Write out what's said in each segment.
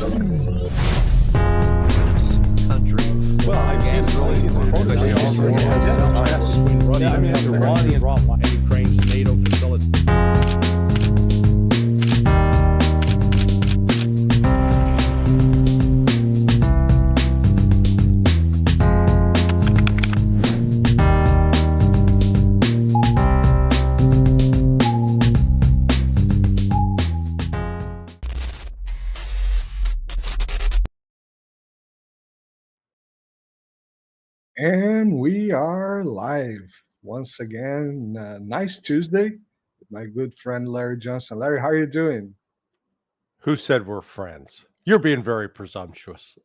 country. Well, I've seen Russia and Ukraine's NATO facility. And we are live once again. Nice Tuesday with my good friend Larry Johnson. Larry, how are you doing? Who said we're friends? You're being very presumptuous.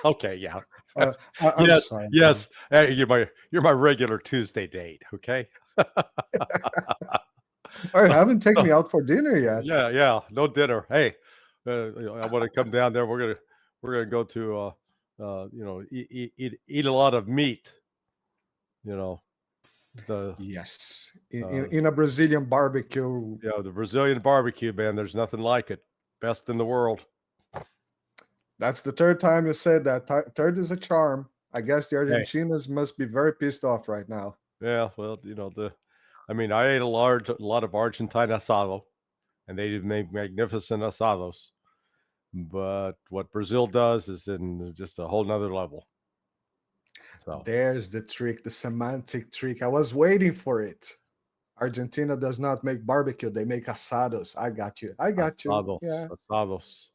Okay, yeah. I'm yes, sorry. yes. Hey, you're my regular Tuesday date. Okay. All right, haven't taken me out for dinner yet. Yeah. No dinner. Hey, I want to come down there. We're gonna go to eat a lot of meat. Yes, in a Brazilian barbecue. Yeah, the Brazilian barbecue, man. There's nothing like it. Best in the world. That's the third time you said that. Third is a charm. I guess the Argentinians must be very pissed off right now. Yeah, well, I ate a lot of Argentine asado, and they make magnificent asados. But what Brazil does is in just a whole nother level. So there's the trick, the semantic trick. I was waiting for it. Argentina does not make barbecue; they make asados. I got you. Asados, Yeah. asados.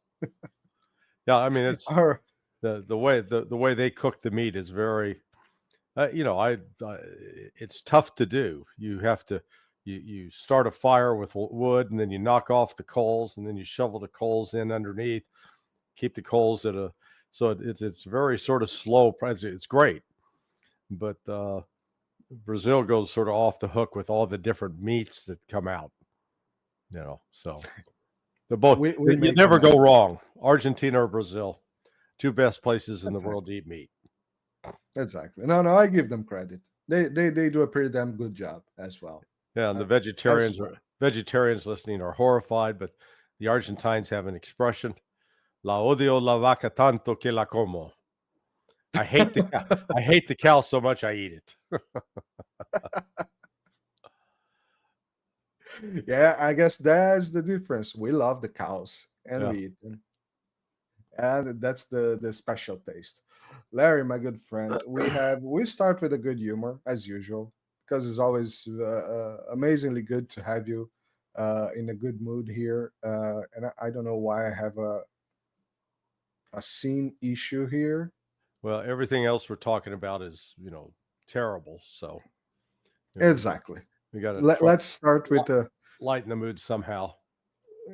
Yeah, I mean it's All right. the way they cook the meat is very, it's tough to do. You have to you start a fire with wood, and then you knock off the coals, and then you shovel the coals in underneath. Keep the coals at a it's very sort of slow. It's great, but Brazil goes sort of off the hook with all the different meats that come out. So they're both. You never go wrong. Argentina or Brazil, two best places in the world to eat meat. Exactly. No, I give them credit. They do a pretty damn good job as well. Yeah, and the vegetarians listening are horrified, but the Argentines have an expression: "La odio la vaca tanto que la como." I hate the cow so much I eat it. Yeah, I guess that's the difference. We love the cows and we eat them. And that's the special taste. Larry, my good friend, we start with a good humor as usual, because it's always amazingly good to have you in a good mood here. And I don't know why I have a scene issue here. Well, everything else we're talking about is terrible. So exactly. We got to let's start with lighten the mood somehow.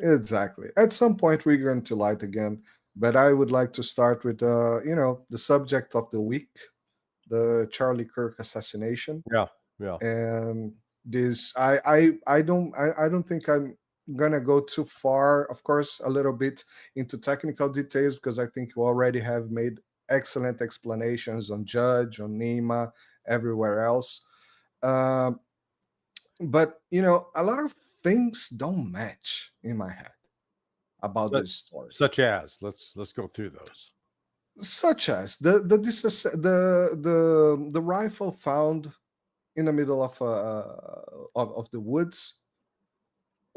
Exactly. At some point we're going to light again, but I would like to start with the subject of the week, the Charlie Kirk assassination. Yeah. And this I don't think I'm gonna go too far, of course, a little bit into technical details, because I think you already have made excellent explanations on Judge, on Nima, everywhere else. But a lot of things don't match in my head about this story. Such as, let's go through those. Such as the rifle found in the middle of the woods.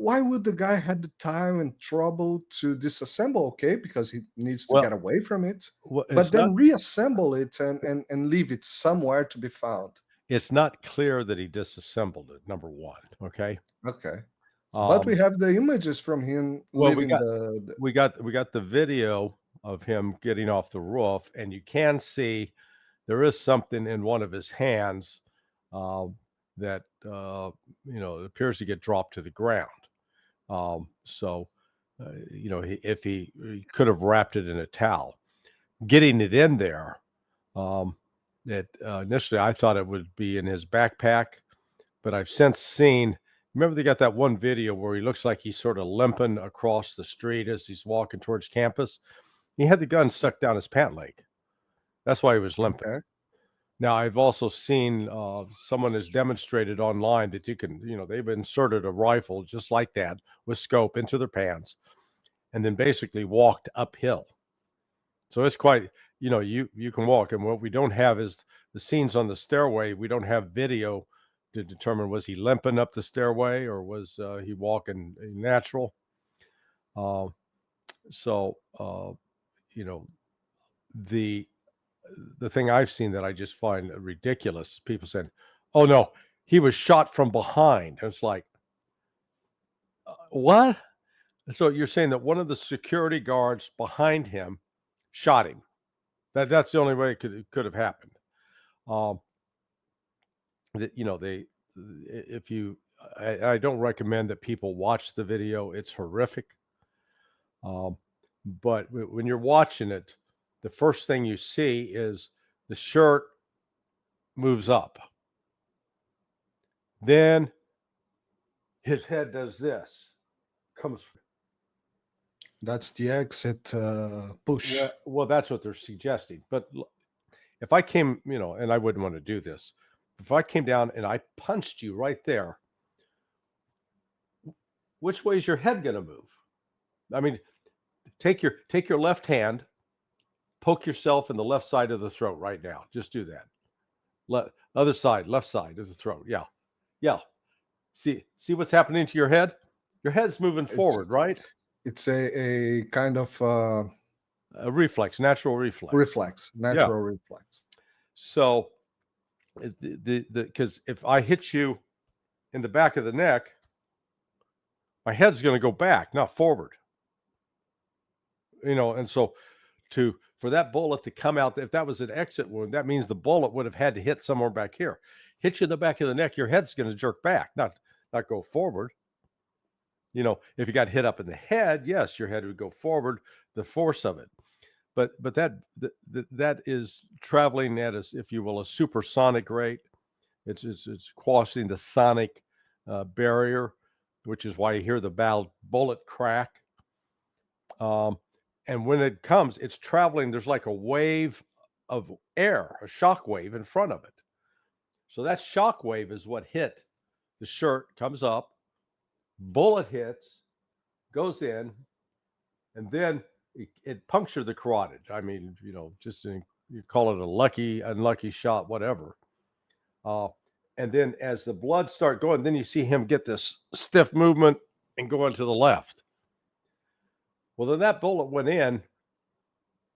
Why would the guy had the time and trouble to disassemble? Okay, because he needs to get away from it, but then reassemble it and leave it somewhere to be found. It's not clear that he disassembled it. Number one, okay. But we have the images from him. Well, we got the video of him getting off the roof, and you can see there is something in one of his hands that appears to get dropped to the ground. If he could have wrapped it in a towel, getting it in there. Initially I thought it would be in his backpack, but I've since seen. Remember, they got that one video where he looks like he's sort of limping across the street as he's walking towards campus. He had the gun stuck down his pant leg. That's why he was limping. Okay. Now, I've also seen someone has demonstrated online that you can, they've inserted a rifle just like that with scope into their pants and then basically walked uphill So it's quite, you can walk. And what we don't have is the scenes on the stairway. We don't have video to determine, was he limping up the stairway or was he walking natural? So, the thing I've seen that I just find ridiculous, people saying, "Oh no, he was shot from behind." And it's like, what? So you're saying that one of the security guards behind him shot him? That's the only way it could have happened. If you, I don't recommend that people watch the video. It's horrific. But when you're watching it, the first thing you see is the shirt moves up. Then his head does this, comes. That's the exit push. Yeah, well, that's what they're suggesting. But if I came, and I wouldn't want to do this, if I came down and I punched you right there, which way is your head going to move? I mean, take your left hand, poke yourself in the left side of the throat right now. Just do that. Other side, left side of the throat. Yeah. Yeah. See what's happening to your head? Your head's moving forward, right? It's a kind of a reflex, natural reflex. Natural reflex. So because if I hit you in the back of the neck, my head's going to go back, not forward. And so for that bullet to come out, if that was an exit wound, that means the bullet would have had to hit somewhere back here. Hit you in the back of the neck, your head's going to jerk back, not go forward. If you got hit up in the head, yes, your head would go forward, the force of it. But that is traveling at, if you will, a supersonic rate. It's crossing the sonic barrier, which is why you hear the bullet crack. And when it comes, it's traveling. There's like a wave of air, a shock wave in front of it. So that shock wave is what hit the shirt, comes up, bullet hits, goes in, and then it punctured the carotid. I mean, you call it a lucky, unlucky shot, whatever. And then as the blood starts going, then you see him get this stiff movement and going to the left. Well, then that bullet went in.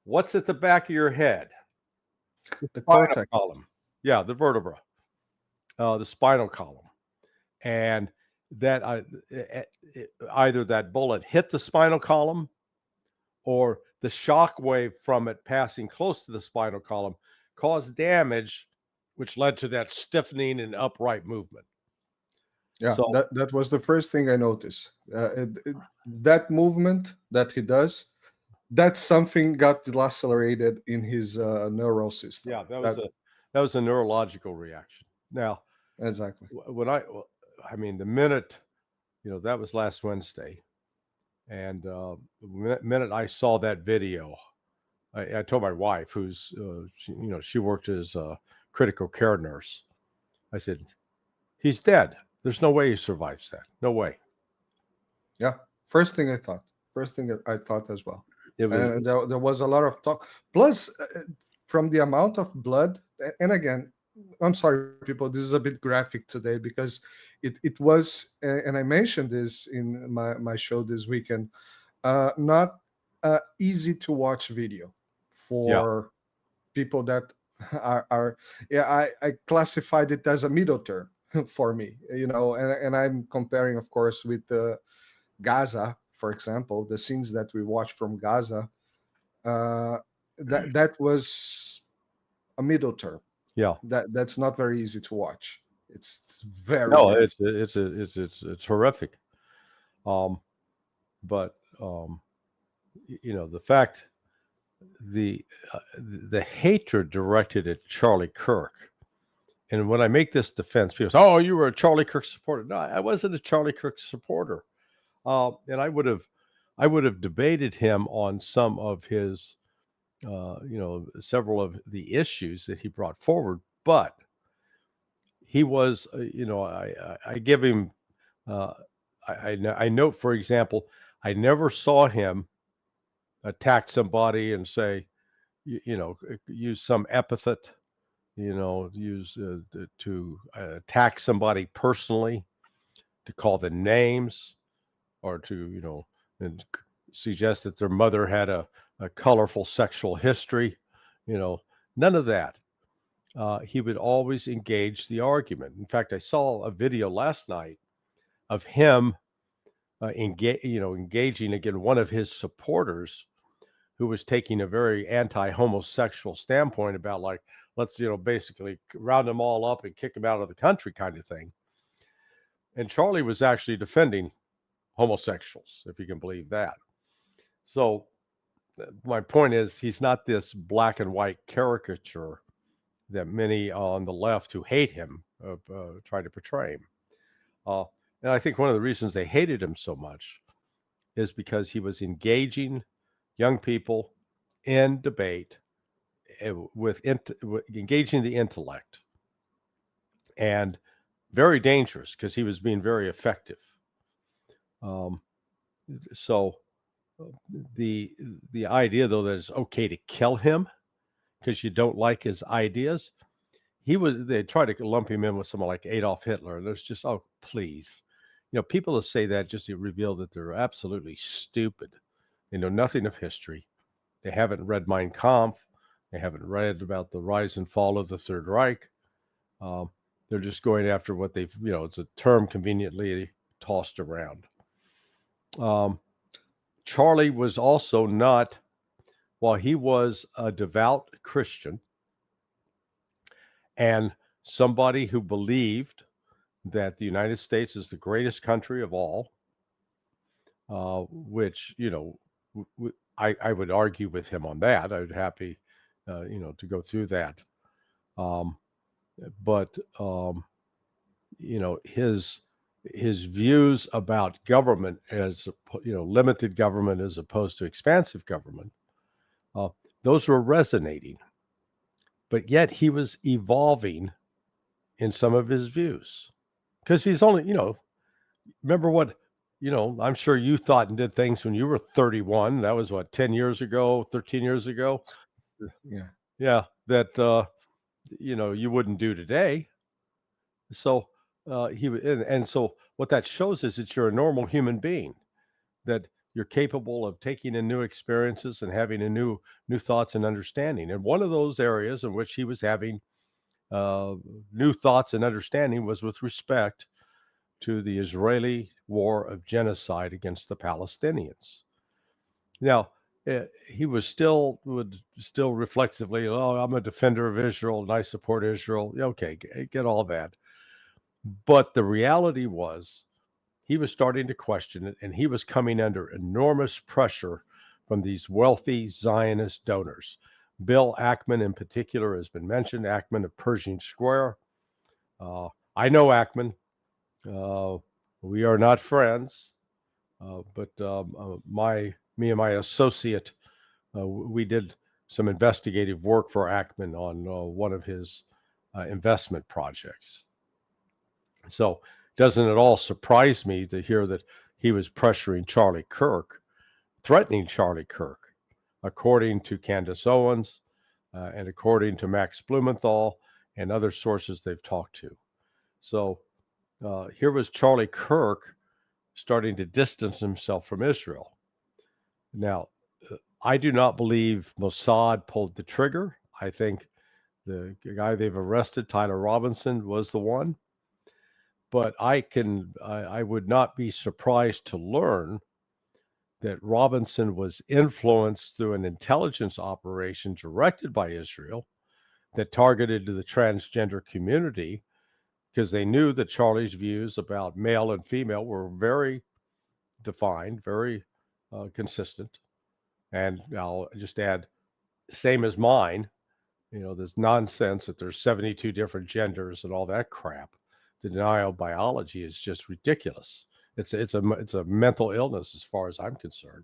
What's at the back of your head? The cortex column. Yeah, the vertebra, the spinal column. And that either that bullet hit the spinal column or the shock wave from it passing close to the spinal column caused damage, which led to that stiffening and upright movement. Yeah, so that was the first thing I noticed. That movement that he does, that's something got delacerated in his neural system. Yeah, that was a neurological reaction. Now, exactly. When the minute, that was last Wednesday, and the minute I saw that video, I told my wife, who's she worked as a critical care nurse. I said, he's dead. There's no way he survives that. No way. Yeah. First thing I thought as well. There was a lot of talk. Plus, from the amount of blood, and again, I'm sorry, people, this is a bit graphic today because it was, and I mentioned this in my show this weekend, not easy to watch video for people that are I classified it as a middle term for me, and I'm comparing, of course, with Gaza, for example, the scenes that we watched from Gaza, that was a middle term. Yeah, that's not very easy to watch. It's very it's horrific. But the fact, the hatred directed at Charlie Kirk. And when I make this defense, people say, "Oh, you were a Charlie Kirk supporter." No, I wasn't a Charlie Kirk supporter. And I would have debated him on some of his, several of the issues that he brought forward. But he was, I give him, I note, for example, I never saw him attack somebody and say, use some epithet, use to attack somebody personally, to call them names, or to, and suggest that their mother had a colorful sexual history, none of that. He would always engage the argument. In fact, I saw a video last night of him engaging again one of his supporters who was taking a very anti-homosexual standpoint about, like, let's basically round them all up and kick them out of the country kind of thing. And Charlie was actually defending homosexuals, if you can believe that. So my point is, he's not this black and white caricature that many on the left who hate him try to portray him. And I think one of the reasons they hated him so much is because he was engaging young people in debate with engaging the intellect, and very dangerous because he was being very effective. So the idea, though, that it's okay to kill him because you don't like his ideas, they try to lump him in with someone like Adolf Hitler. And there's just, oh, please. People that say that just to reveal that they're absolutely stupid. They know nothing of history. They haven't read Mein Kampf. They haven't read about the rise and fall of the Third Reich. They're just going after what they've, it's a term conveniently tossed around. Charlie was also not, while he was a devout Christian and somebody who believed that the United States is the greatest country of all, which, I would argue with him on that. I would be happy, to go through that. But his views about government as, limited government as opposed to expansive government, those were resonating. But yet he was evolving in some of his views, because he's only, remember what, I'm sure you thought and did things when you were 31. That was what, 10 years ago, 13 years ago? Yeah. Yeah. That, you wouldn't do today. So and so what that shows is that you're a normal human being, that you're capable of taking in new experiences and having a new thoughts and understanding. And one of those areas in which he was having new thoughts and understanding was with respect to the Israeli war of genocide against the Palestinians. Now, he would still reflexively, oh, I'm a defender of Israel and I support Israel. Okay, get all that. But the reality was, he was starting to question it, and he was coming under enormous pressure from these wealthy Zionist donors. Bill Ackman, in particular, has been mentioned. Ackman of Pershing Square. I know Ackman. We are not friends, but me and my associate, we did some investigative work for Ackman on one of his investment projects. So doesn't it all surprise me to hear that he was pressuring Charlie Kirk, threatening Charlie Kirk, according to Candace Owens and according to Max Blumenthal and other sources they've talked to. So here was Charlie Kirk starting to distance himself from Israel. Now, I do not believe Mossad pulled the trigger. I think the guy they've arrested, Tyler Robinson, was the one. But I would not be surprised to learn that Robinson was influenced through an intelligence operation directed by Israel that targeted the transgender community, because they knew that Charlie's views about male and female were very defined, very consistent. And I'll just add, same as mine, this nonsense that there's 72 different genders and all that crap. The denial of biology is just ridiculous. It's a mental illness as far as I'm concerned.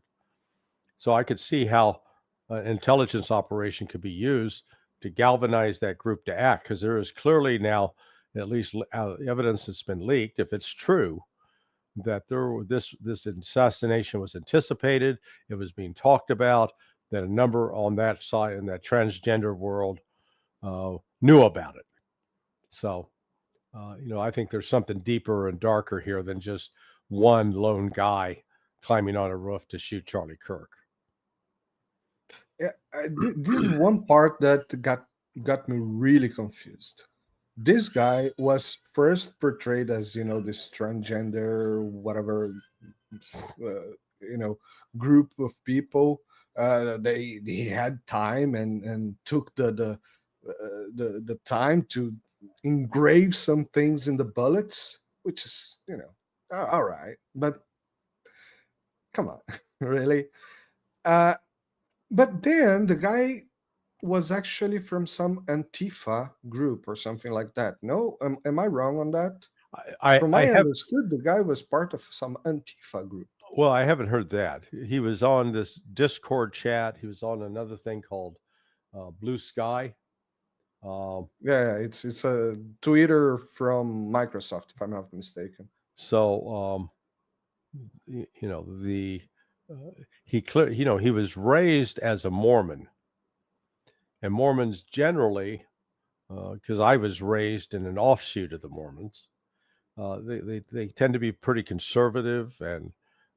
So I could see how an intelligence operation could be used to galvanize that group to act, because there is clearly now at least evidence that's been leaked, if it's true, that this assassination was anticipated. It was being talked about. that a number on that side in that transgender world knew about it. So, I think there's something deeper and darker here than just one lone guy climbing on a roof to shoot Charlie Kirk. Yeah, this is one part that got me really confused. This guy was first portrayed as this transgender whatever uh, group of people. They had time and took the time to engrave some things in the bullets, which is all right, but come on, really. Uh, but then the guy was actually from some Antifa group or something like that. No, am I wrong on that? From I I have understood, the guy was part of some Antifa group. well, I haven't heard that. He was on this Discord chat. He was on another thing called Blue Sky. Yeah, it's a Twitter from Microsoft, if I'm not mistaken. So the he was raised as a Mormon, and Mormons generally, because I was raised in an offshoot of the Mormons, they tend to be pretty conservative and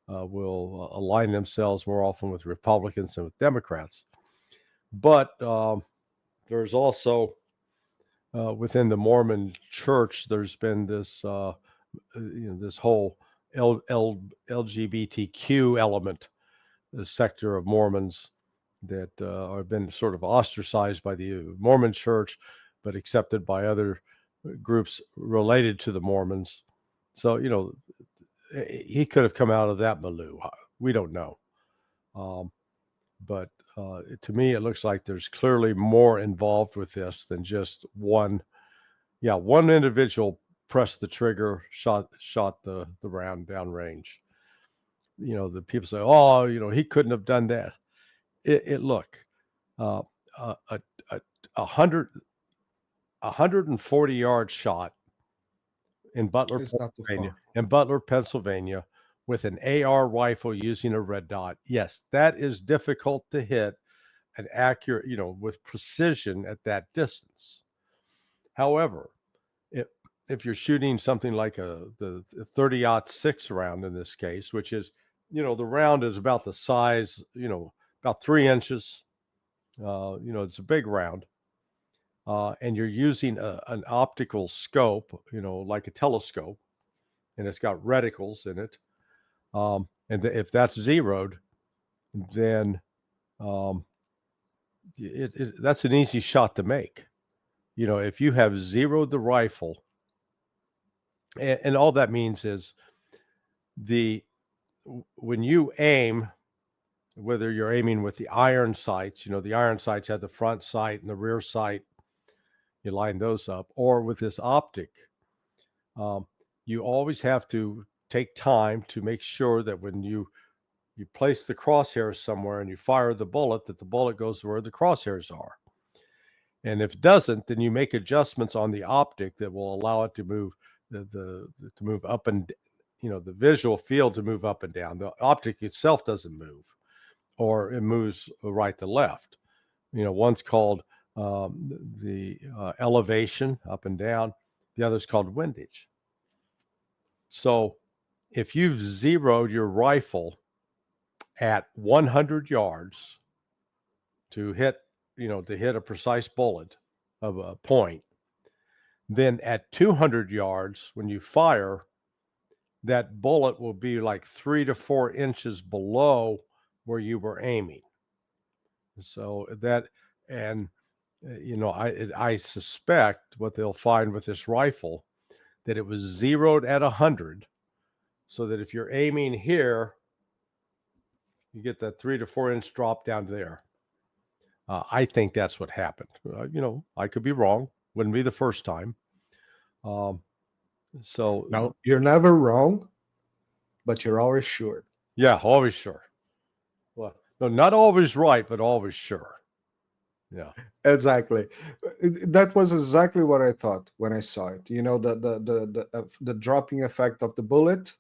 will align themselves more often with Republicans than with Democrats. But there's also within the Mormon Church, there's been this this whole LGBTQ element, the sector of Mormons that have been sort of ostracized by the Mormon Church, but accepted by other groups related to the Mormons. So he could have come out of that milieu. We don't know, but to me, it looks like there's clearly more involved with this than just one. Yeah, one individual pressed the trigger, shot the round downrange. The people say, "Oh, he couldn't have done that." Look, a 140-yard shot in Butler, It's not too Pennsylvania, with an AR rifle using a red dot. Yes, that is difficult to hit and accurate, with precision at that distance. However, if you're shooting something like the 30-06 round in this case, which is, the round is about the size, about 3 inches, it's a big round, and you're using an optical scope, like a telescope, and it's got reticles in it. And if that's zeroed, then that's an easy shot to make. If you have zeroed the rifle, and all that means is when you aim, whether you're aiming with the iron sights, the iron sights have the front sight and the rear sight, you line those up, or with this optic, you always have to take time to make sure that when you place the crosshairs somewhere and you fire the bullet, that the bullet goes where the crosshairs are. And if it doesn't, then you make adjustments on the optic that will allow it to move to move up and, the visual field to move up and down. The optic itself doesn't move, or it moves right to left. One's called the elevation, up and down. The other's called windage. So if you've zeroed your rifle at 100 yards to hit a precise bullet of a point, then at 200 yards, when you fire, that bullet will be like 3 to 4 inches below where you were aiming. So that, and I suspect what they'll find with this rifle, that it was zeroed at 100, so that if you're aiming here, you get that 3 to 4 inch drop down there. I think that's what happened. I could be wrong. Wouldn't be the first time. So No, you're never wrong, but you're always sure. Yeah, always sure. Well, no, not always right, but always sure. Yeah, Exactly. That was exactly what I thought when I saw it. The dropping effect of the bullet,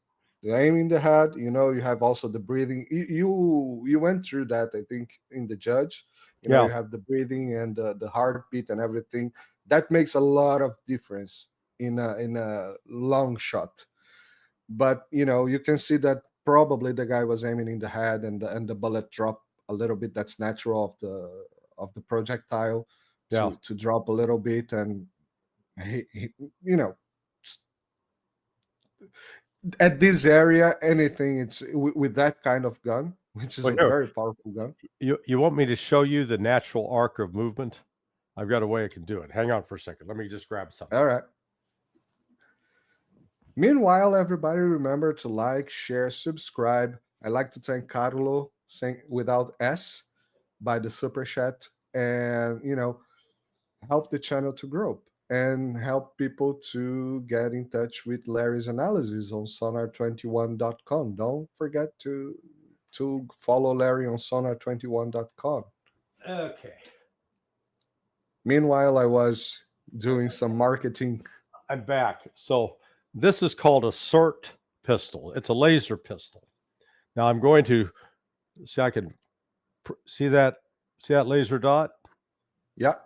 The aiming the head, you know, you have also the breathing. You went through that, I think, in the judge. You know, Yeah. you have the breathing and the heartbeat and everything. That makes a lot of difference in a long shot. But you know, you can see that probably the guy was aiming in the head, and the bullet dropped a little bit. That's natural of the projectile Yeah. to drop a little bit, and he you know, at this area, anything it's with that kind of gun, which is Well, a here, very powerful gun. you want me to show you the natural arc of movement? I've got a way I can do it. Hang on for a second. Let me just grab something. All right. Meanwhile, everybody remember to like, share, subscribe. I like to thank Carlo, saying without S, by the super chat, and you know, help the channel to grow and help people to get in touch with Larry's analysis on sonar21.com. Don't forget to follow Larry on sonar21.com. Okay. Meanwhile, I was doing some marketing. I'm back. So this is called a CERT pistol. It's a laser pistol. Now I'm going to see. I can see that laser dot. Yeah.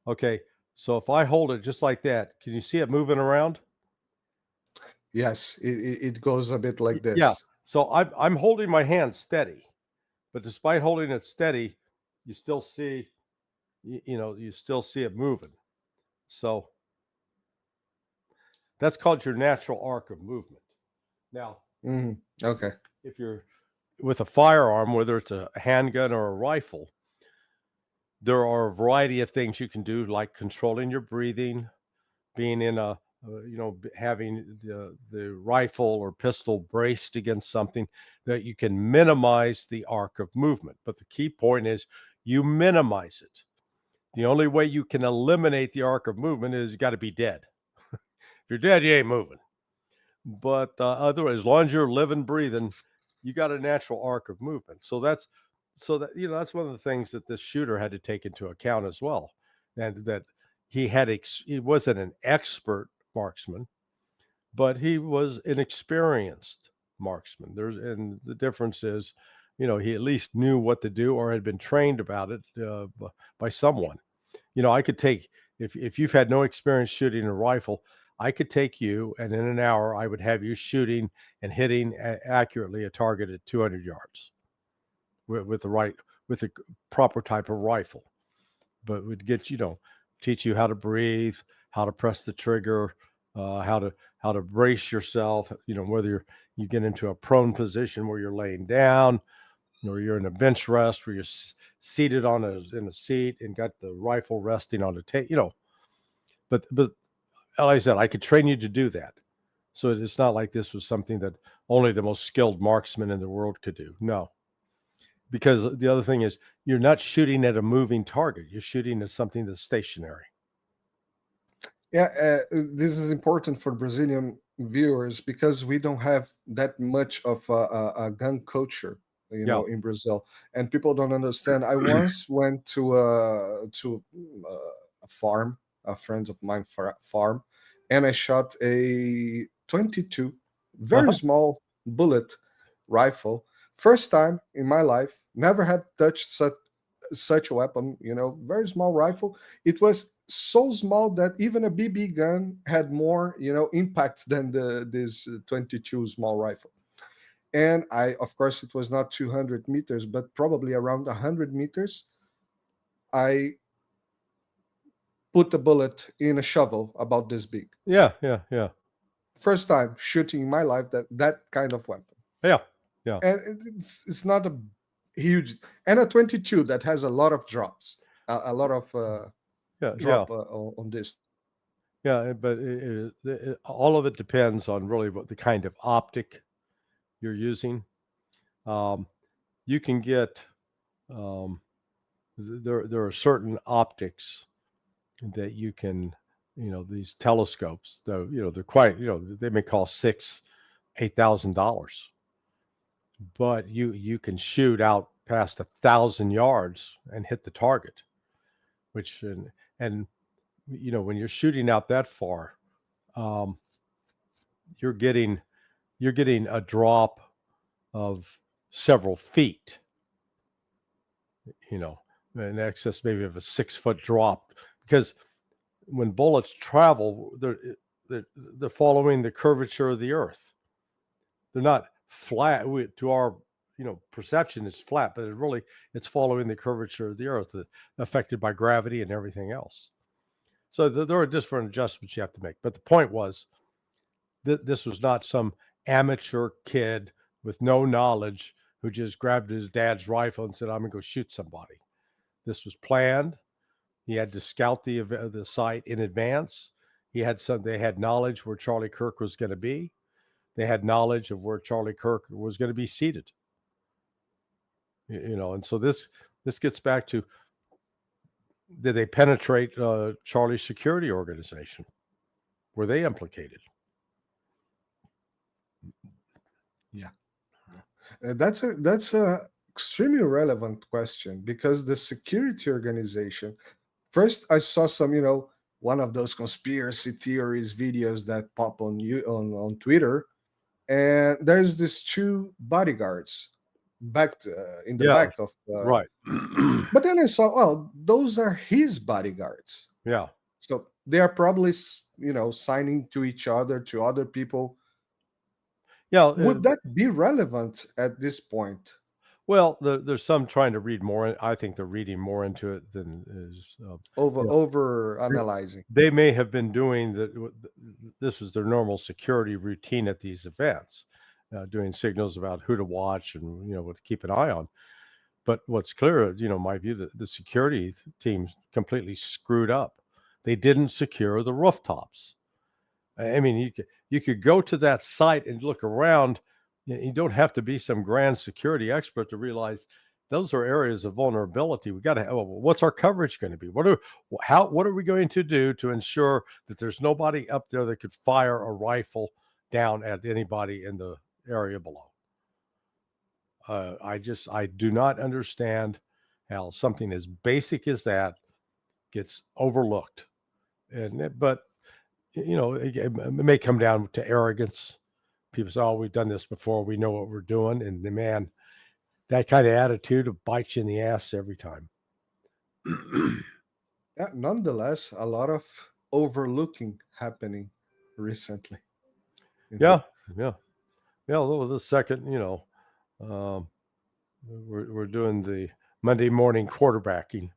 Okay. So if I hold it just like that, can you see it moving around? Yes, it goes a bit like this. Yeah. So I'm holding my hand steady, but despite holding it steady, you still see, you still see it moving. So that's called your natural arc of movement. Now, Okay. if you're with a firearm, whether it's a handgun or a rifle, there are a variety of things you can do, like controlling your breathing, being in a, having the rifle or pistol braced against something that you can minimize the arc of movement. But the key point is you minimize it. The only way you can eliminate the arc of movement is you got to be dead. If you're dead, you ain't moving. But otherwise, as long as you're living, breathing, you got a natural arc of movement. So that's that's one of the things that this shooter had to take into account as well, and that he wasn't an expert marksman, but he was an experienced marksman. And the difference is, he at least knew what to do or had been trained about it by someone. I could take, if you've had no experience shooting a rifle, I could take you, and in an hour, I would have you shooting and hitting accurately a target at 200 yards with the proper type of rifle. But we'd get teach you how to breathe, how to press the trigger, how to brace yourself. Whether you get into a prone position where you're laying down, or you're in a bench rest where you're seated in a seat and got the rifle resting on the table. But like I said, I could train you to do that. So it's not like this was something that only the most skilled marksman in the world could do. No. Because the other thing is, you're not shooting at a moving target. You're shooting at something that's stationary. Yeah, this is important for Brazilian viewers because we don't have that much of a gun culture, in Brazil, and people don't understand. I once went to a farm, a friend of mine farm, and I shot a 22, very small bullet rifle. First time in my life, never had touched such a weapon, very small rifle. It was so small that even a BB gun had more, impact than this 22 small rifle. And of course, it was not 200 meters, but probably around 100 meters. I put the bullet in a shovel about this big. Yeah. First time shooting in my life that kind of weapon. Yeah. And it's not a huge, and a 22 that has a lot of drops, a lot of drop on this. Yeah, but all of it depends on really what the kind of optic you're using. You can get there are certain optics that you can, these telescopes, though, they're quite, they may cost $8,000, but you can shoot out past 1,000 yards and hit the target, which and when you're shooting out that far, you're getting you're getting a drop of several feet, in excess maybe of a 6-foot drop, because when bullets travel, they're following the curvature of the earth. They're not flat. To our perception, it's flat, but it's following the curvature of the earth, affected by gravity and everything else. So there are different adjustments you have to make. But the point was that this was not some amateur kid with no knowledge who just grabbed his dad's rifle and said, "I'm going to go shoot somebody." This was planned. He had to scout the site in advance. They had knowledge where Charlie Kirk was going to be. They had knowledge of where Charlie Kirk was going to be seated. And so this gets back to, did they penetrate Charlie's security organization? Were they implicated? Yeah, that's a extremely relevant question, because the security organization. First, I saw some, one of those conspiracy theories videos that pop on Twitter, and there's these 2 bodyguards back in the Yeah, back of. right. But then I saw, well, those are his bodyguards. Yeah. So they are probably, signing to each other, to other people. Yeah. Would that be relevant at this point? Well, there's some trying to read more. I think they're reading more into it than is. Over analyzing. They may have been doing this was their normal security routine at these events, doing signals about who to watch and what to keep an eye on. But what's clear, my view, that the security teams completely screwed up. They didn't secure the rooftops. I mean, you could go to that site and look around. You don't have to be some grand security expert to realize those are areas of vulnerability. We got to have, what's our coverage going to be? What are we going to do to ensure that there's nobody up there that could fire a rifle down at anybody in the area below? I do not understand how something as basic as that gets overlooked. But it may come down to arrogance. People say, "Oh, we've done this before. We know what we're doing." And man, that kind of attitude will bite you in the ass every time. Yeah, nonetheless, a lot of overlooking happening recently. Yeah. Well, the second, we're doing the Monday morning quarterbacking.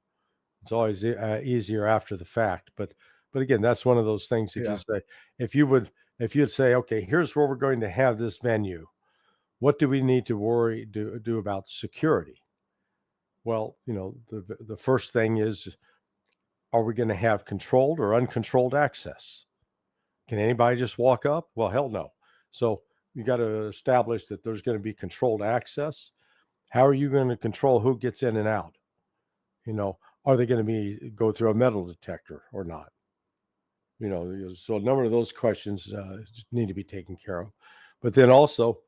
It's always easier after the fact, but again, that's one of those things. If Yeah. you say, if you'd say, okay, here's where we're going to have this venue, what do we need to do about security? Well, the first thing is, are we going to have controlled or uncontrolled access? Can anybody just walk up? Well, hell no. So you got to establish that there's going to be controlled access. How are you going to control who gets in and out? Are they going to go through a metal detector or not? So a number of those questions need to be taken care of. But then also,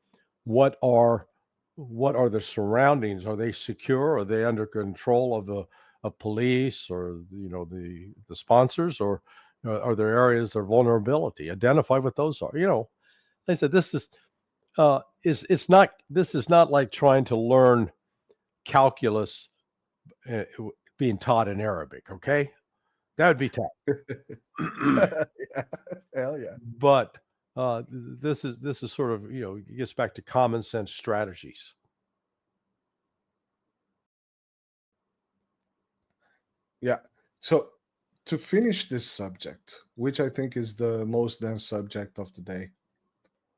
what are the surroundings? Are they secure? Are they under control of police or the sponsors, or are there areas of vulnerability? Identify what those are. Like I said, this is not like trying to learn calculus being taught in Arabic. Okay, that would be tough. Yeah. Hell yeah. But this is sort of, it gets back to common sense strategies. Yeah. So to finish this subject, which I think is the most dense subject of the day,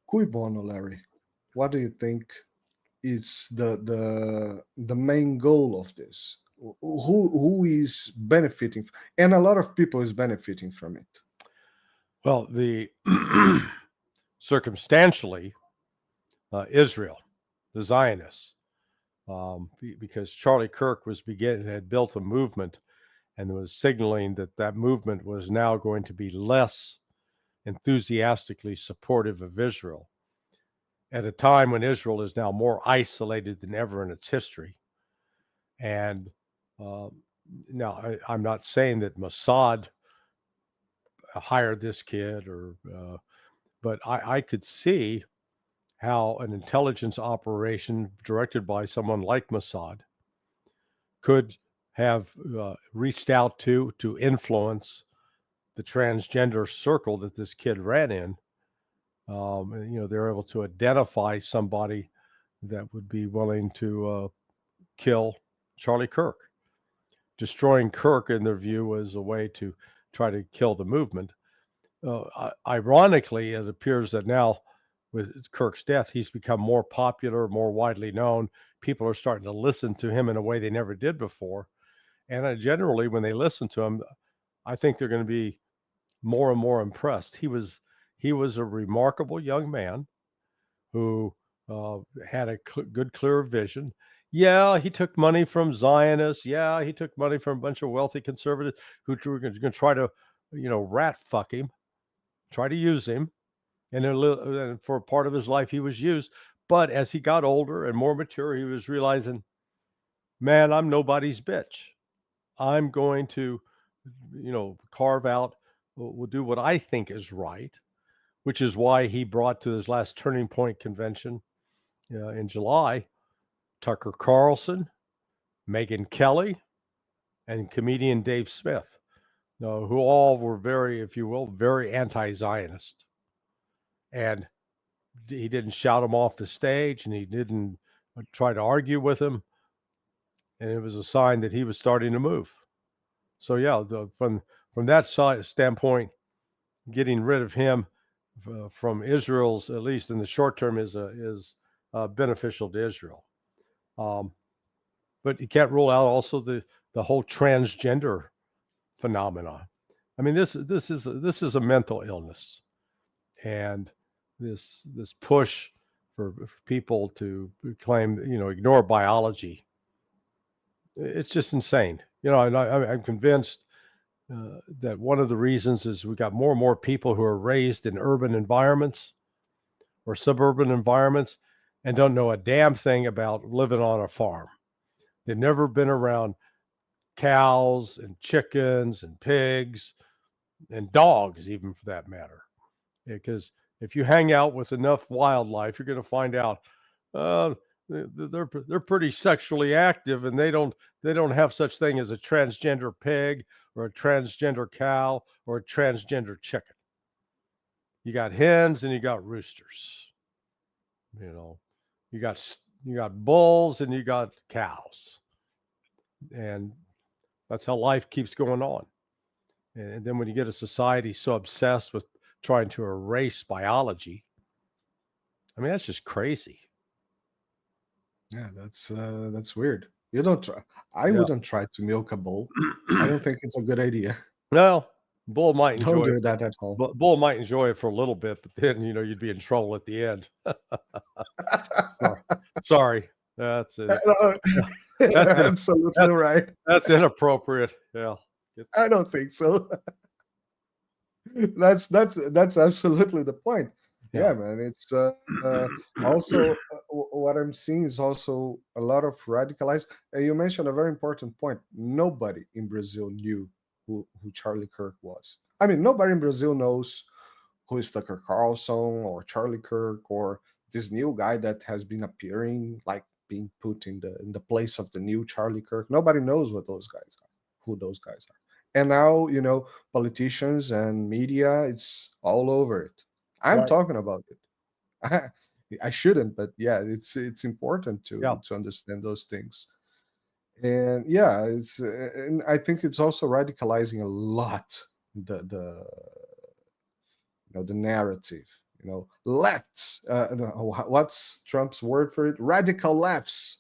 cui bono, Larry? What do you think is the main goal of this? Who is benefiting? And a lot of people is benefiting from it. Well, circumstantially, Israel, the Zionists, because Charlie Kirk had built a movement and was signaling that movement was now going to be less enthusiastically supportive of Israel at a time when Israel is now more isolated than ever in its history. And now I'm not saying that Mossad hired this kid, but I could see how an intelligence operation directed by someone like Mossad could have reached out to influence the transgender circle that this kid ran in. They're able to identify somebody that would be willing to kill Charlie Kirk. Destroying Kirk, in their view, was a way to try to kill the movement. Ironically, it appears that now, with Kirk's death, he's become more popular, more widely known. People are starting to listen to him in a way they never did before. And generally, when they listen to him, I think they're going to be more and more impressed. He was a remarkable young man who had a good, clear vision. Yeah, he took money from Zionists. Yeah, he took money from a bunch of wealthy conservatives who were going to try to, rat fuck him, try to use him. And for part of his life, he was used. But as he got older and more mature, he was realizing, man, I'm nobody's bitch. I'm going to, carve out, will do what I think is right, which is why he brought to his last Turning Point convention in July, Tucker Carlson, Megyn Kelly, and comedian Dave Smith, who all were very, if you will, very anti-Zionist. And he didn't shout him off the stage, and he didn't try to argue with him. And it was a sign that he was starting to move. So yeah, from that standpoint, getting rid of him from Israel's, at least in the short term, is beneficial to Israel. But you can't rule out also the whole transgender phenomenon. I mean, this is a mental illness, and this push for people to claim, ignore biology. It's just insane. And I'm convinced that one of the reasons is we got more and more people who are raised in urban environments or suburban environments and don't know a damn thing about living on a farm. They've never been around cows and chickens and pigs and dogs, even, for that matter. Because if you hang out with enough wildlife, you're going to find out they're pretty sexually active, and they don't have such thing as a transgender pig or a transgender cow or a transgender chicken. You got hens and you got roosters. You got bulls and you got cows, and that's how life keeps going on. And then when you get a society so obsessed with trying to erase biology, I mean, that's just crazy. Yeah, that's weird. You don't try. I wouldn't try to milk a bull. I don't think it's a good idea. No, bull might Don't enjoy do it. that at home. Bull might enjoy it for a little bit, but then you'd be in trouble at the end. Sorry, that's it. You're absolutely right. That's inappropriate. Yeah, I don't think so. That's absolutely the point. Yeah, man. It's also what I'm seeing is also a lot of radicalized. You mentioned a very important point. Nobody in Brazil knew who Charlie Kirk was. I mean, nobody in Brazil knows who is Tucker Carlson or Charlie Kirk or this new guy that has been appearing, like being put in the place of the new Charlie Kirk. Nobody knows what those guys are, who those guys are. And now, politicians and media, it's all over it. I'm talking about it. I shouldn't, but yeah, it's important to understand those things. And yeah, and I think it's also radicalizing a lot the narrative. Lefts. What's Trump's word for it? Radical lefts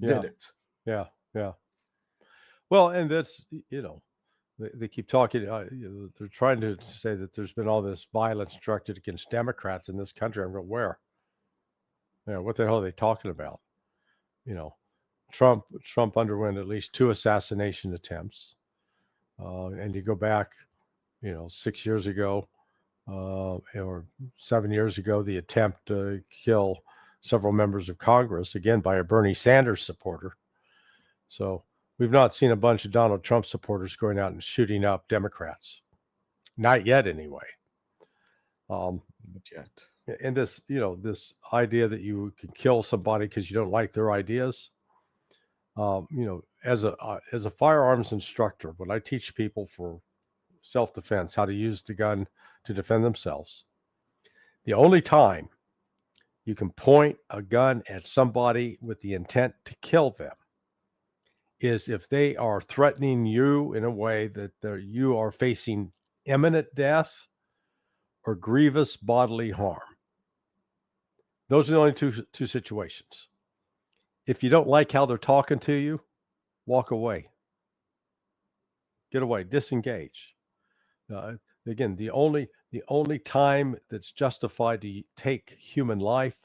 did it. Yeah. Well, and that's they keep talking. They're trying to say that there's been all this violence directed against Democrats in this country. I'm going, where? What the hell are they talking about? Trump underwent at least 2 assassination attempts, and you go back, 6 years ago, or 7 years ago, the attempt to kill several members of Congress, again by a Bernie Sanders supporter. So we've not seen a bunch of Donald Trump supporters going out and shooting up Democrats. Not yet, anyway. Not yet. and this, this idea that you can kill somebody because you don't like their ideas. As a firearms instructor, when I teach people for self-defense, how to use the gun to defend themselves, the only time you can point a gun at somebody with the intent to kill them is if they are threatening you in a way that you are facing imminent death or grievous bodily harm. Those are the only two situations. If you don't like how they're talking to you, walk away. Get away, disengage. Again, the only time that's justified to take human life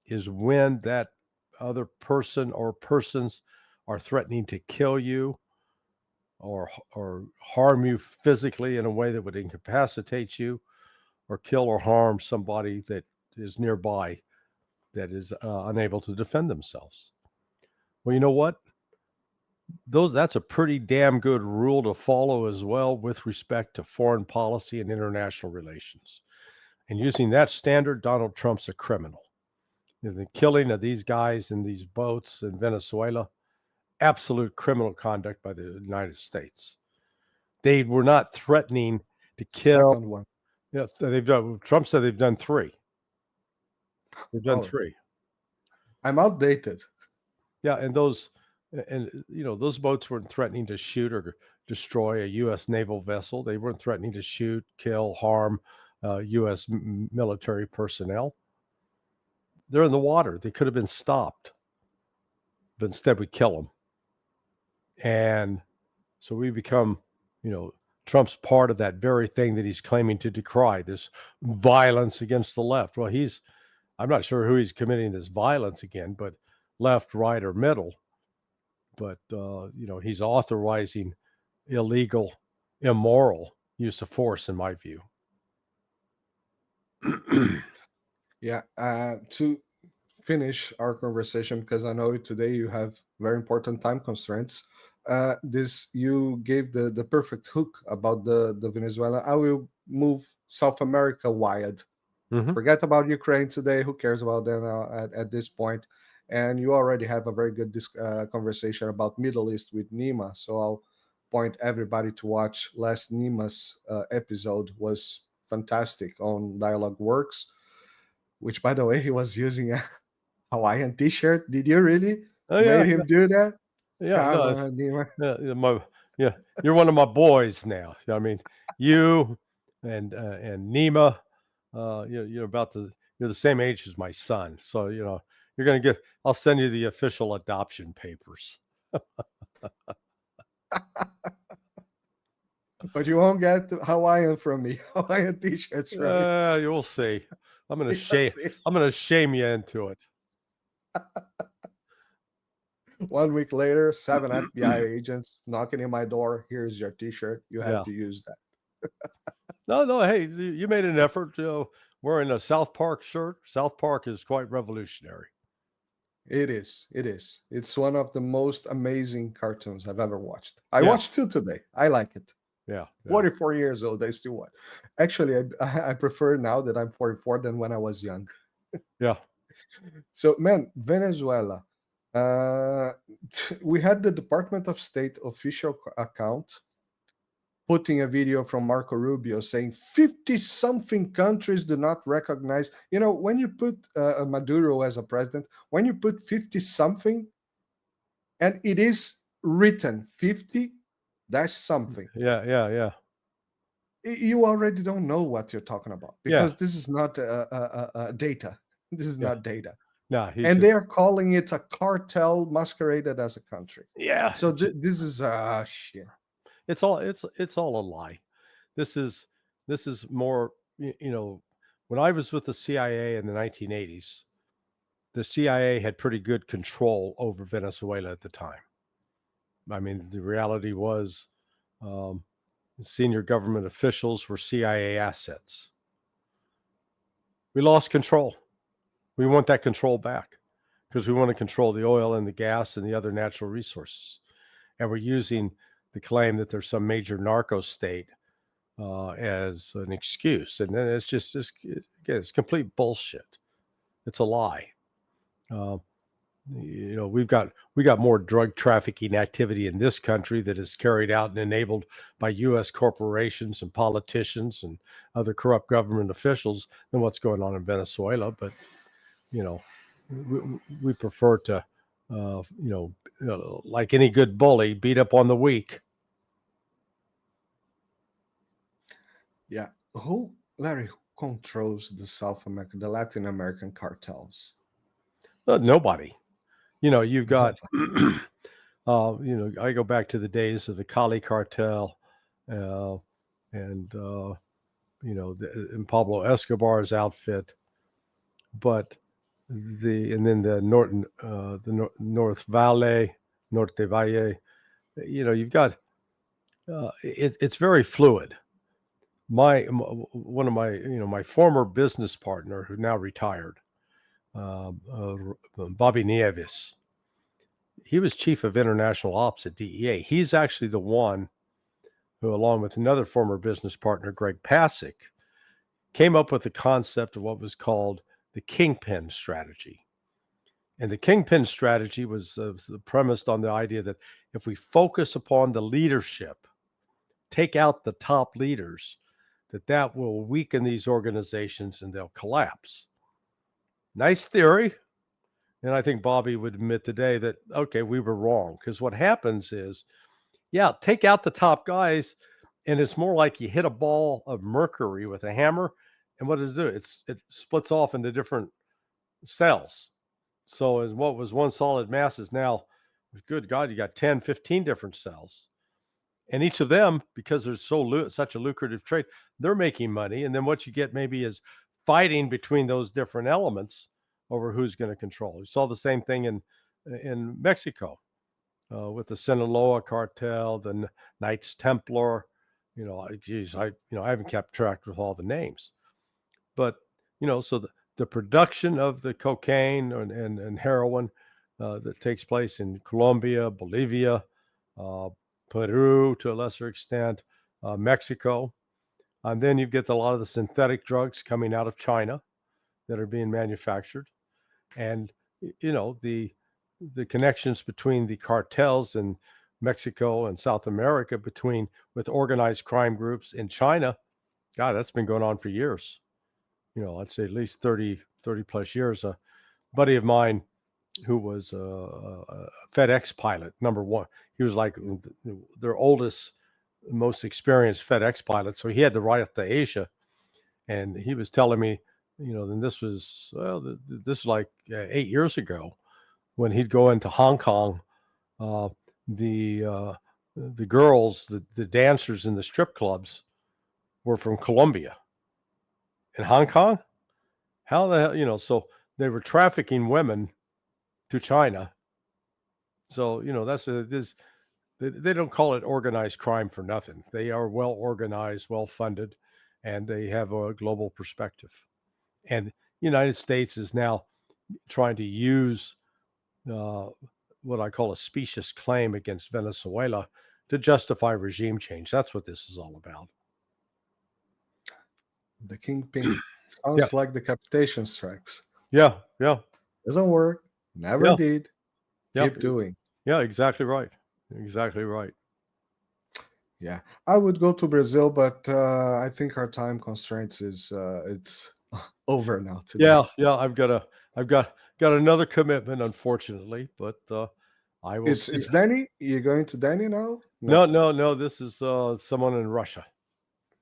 is when that other person or persons are threatening to kill you or harm you physically in a way that would incapacitate you, or kill or harm somebody that is nearby that is unable to defend themselves. Well, you know what? That's a pretty damn good rule to follow as well with respect to foreign policy and international relations. And using that standard, Donald Trump's a criminal. The killing of these guys in these boats in Venezuela, absolute criminal conduct by the United States. They were not threatening to kill. Second one. Yeah, Trump said they've done 3. They've done 3. I'm outdated. Yeah, and those boats weren't threatening to shoot or destroy a U.S. naval vessel. They weren't threatening to shoot, kill, harm U.S. military personnel. They're in the water. They could have been stopped, but instead we kill them. And so we become, Trump's part of that very thing that he's claiming to decry, this violence against the left. Well, I'm not sure who he's committing this violence against, but left, right, or middle. But, he's authorizing illegal, immoral use of force, in my view. Yeah. To finish our conversation, because I know today you have very important time constraints. You gave the perfect hook about the Venezuela. I will move South America wide. Mm-hmm. Forget about Ukraine today. Who cares about them at this point? And you already have a very good conversation about Middle East with Nima. So I'll point everybody to watch last Nima's episode. Was fantastic on Dialogue Works, which, by the way, he was using a Hawaiian t-shirt. Did you really made him do that? Yeah, you're one of my boys now. I mean, you and Nima, you're the same age as my son. So, you're going to I'll send you the official adoption papers. But you won't get Hawaiian from me. Hawaiian t-shirts from me. You'll see. I'm going to shame you into it. 1 week later, 7 FBI agents knocking in my door. Here's your t-shirt. You have to use that. No. Hey, you made an effort. Wearing a South Park shirt. South Park is quite revolutionary. It is. It's one of the most amazing cartoons I've ever watched. I watched 2 today. I like it. Yeah. 44 years old. I still watch. Actually, I prefer now that I'm 44 than when I was young. Yeah. So, man, Venezuela. We had the Department of State official account putting a video from Marco Rubio saying 50-something countries do not recognize. When you put Maduro as a president, when you put 50-something, and it is written 50-something. Yeah. You already don't know what you're talking about, because this is not data. This is not data. No, they are calling it a cartel masqueraded as a country. Yeah. So this is shit. It's all a lie. This is more, when I was with the CIA in the 1980s, the CIA had pretty good control over Venezuela at the time. I mean, the reality was senior government officials were CIA assets. We lost control. We want that control back because we want to control the oil and the gas and the other natural resources. And we're using the claim that there's some major narco state as an excuse, and then it's just again, it's complete bullshit. It's a lie. We got more drug trafficking activity in this country that is carried out and enabled by U.S. corporations and politicians and other corrupt government officials than what's going on in Venezuela. But we prefer to, like any good bully, beat up on the weak. Yeah. Larry, who controls the Latin American cartels? Nobody. You've got, I go back to the days of the Cali cartel, and Pablo Escobar's outfit, but then the North Valle, Norte Valle, you've got, it's very fluid. One of my former business partner, who now retired, Bobby Nieves, he was chief of international ops at DEA. He's actually the one who, along with another former business partner, Greg Pasick, came up with the concept of what was called the kingpin strategy. And the kingpin strategy was premised on the idea that if we focus upon the leadership, take out the top leaders, that will weaken these organizations and they'll collapse. Nice theory. And I think Bobby would admit today that, okay, we were wrong. Because what happens is, take out the top guys, and it's more like you hit a ball of mercury with a hammer, and what does it do? It splits off into different cells. So as what was one solid mass is now, good God, you got 10, 15 different cells. And each of them, because there's such a lucrative trade, they're making money. And then what you get maybe is fighting between those different elements over who's going to control. You saw the same thing in Mexico with the Sinaloa cartel, the Knights Templar. I haven't kept track with all the names, but so the production of the cocaine and heroin that takes place in Colombia, Bolivia, Peru to a lesser extent, Mexico, and then you get a lot of the synthetic drugs coming out of China that are being manufactured, and the connections between the cartels in Mexico and South America with organized crime groups in China. God, that's been going on for years. I'd say at least 30 plus years. A buddy of mine who was a FedEx pilot, number one, he was like their oldest, most experienced FedEx pilot. So he had to ride up to Asia, and he was telling me, then this was like 8 years ago, when he'd go into Hong Kong, the girls, the dancers in the strip clubs were from Colombia. In Hong Kong? How the hell, so they were trafficking women to China. So, they don't call it organized crime for nothing. They are well organized, well funded, and they have a global perspective. And the United States is now trying to use what I call a specious claim against Venezuela to justify regime change. That's what this is all about. The kingpin sounds like decapitation strikes. Yeah. Doesn't work. Never did. Keep doing. Yeah, exactly right. Exactly right. Yeah, I would go to Brazil, but I think our time constraints is it's over now today. Yeah. I've got another commitment, unfortunately, but I will. It's Danny. You're going to Danny now? No. This is someone in Russia.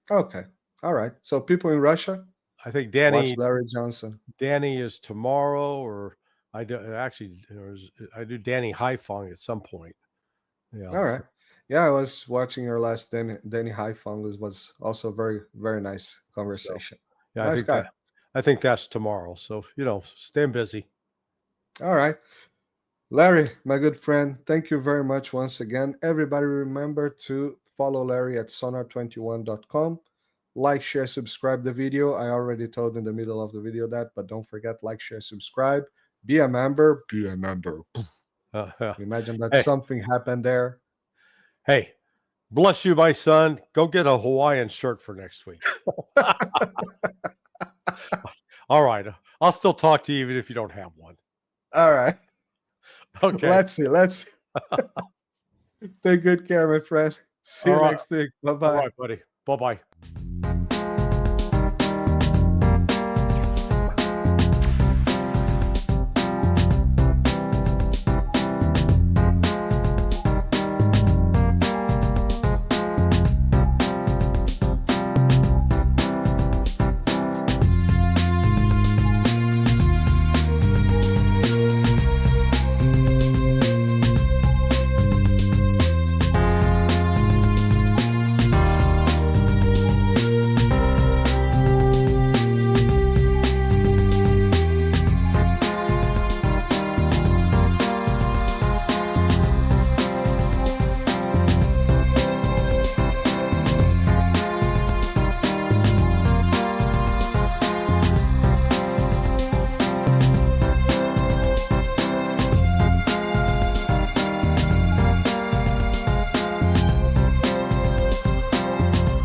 Okay. All right. So people in Russia, I think Danny. Watch Larry Johnson. Danny is tomorrow, or I do Danny Haifong at some point. Yeah. All right. Yeah, I was watching your last Danny Haifong. It was also a very, very nice conversation. So, yeah, nice guy. I think that's tomorrow. So, stay busy. All right. Larry, my good friend, thank you very much once again. Everybody remember to follow Larry at sonar21.com. Like, share, subscribe the video. I already told in the middle of the video that, but don't forget, like, share, subscribe. Be a member. Be a member. Imagine that something happened there. Hey, Bless you, my son. Go get a Hawaiian shirt for next week. All right. I'll still talk to you even if you don't have one. All right. Okay. Let's see. Take good care, my friend. See you All right. next week. Bye All bye. right, buddy. Bye-bye.